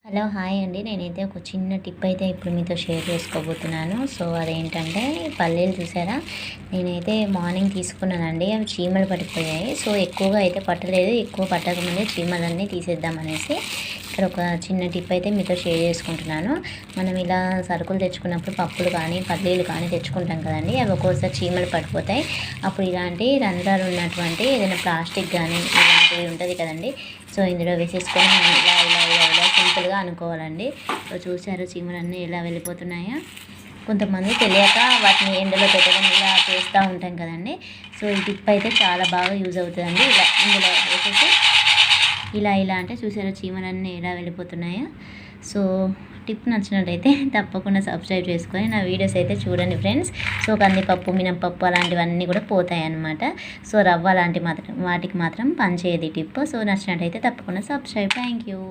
Hello hi అండి. నేనైతే ఒక చిన్న టిప్ అయితే ఇప్పుడు మీతో షేర్ చేసుకోబోతున్నాను. సో అదేంటంటే పల్లీలు చూసారా, నేనైతే మార్నింగ్ తీసుకున్నానండి. అవి చీమలు పడిపోయాయి. సో ఎక్కువగా అయితే పట్టలేదు. ఎక్కువ పట్టకముందే చీమలన్నీ తీసేద్దామనేసి ఇక్కడ ఒక చిన్న టిప్ అయితే మీతో షేర్ చేసుకుంటున్నాను. మనం ఇలా సరుకులు తెచ్చుకున్నప్పుడు పప్పులు కానీ పల్లీలు కానీ తెచ్చుకుంటాం కదండి. అవి ఒక్కోసారి చీమలు పడిపోతాయి. అప్పుడు ఇలాంటి రంధ్రాలు ఉన్నటువంటి ఏదైనా ప్లాస్టిక్ కానీ ఇలాంటివి ఉంటుంది కదండి. సో ఇందులో వేసేసుకొని మనం ఇలా ఇలా ఇలా ఇలా సింపుల్గా అనుకోవాలండి. సో చూసారు చీమలన్నీ ఎలా వెళ్ళిపోతున్నాయో. కొంతమంది తెలియక వాటిని ఎండలో పెట్టడం ఇలా చేస్తూ ఉంటాం కదండి. సో ఈ టిప్ అయితే చాలా బాగా యూజ్ అవుతుందండి. ఇలా ఇందులో వేసేసి ఇలా ఇలా అంటే చూసారు చీమలన్నీ ఎలా వెళ్ళిపోతున్నాయో. సో టిప్ నచ్చినట్టయితే తప్పకుండా సబ్స్క్రైబ్ చేసుకొని నా వీడియోస్ అయితే చూడండి ఫ్రెండ్స్. సో కందిపప్పు మినపప్పు అలాంటివన్నీ కూడా పోతాయి అన్నమాట. సో రవ్వ అలాంటి వాటికి మాత్రం పనిచేయదు టిప్. సో నచ్చినట్టయితే తప్పకుండా సబ్స్క్రైబ్. Thank you.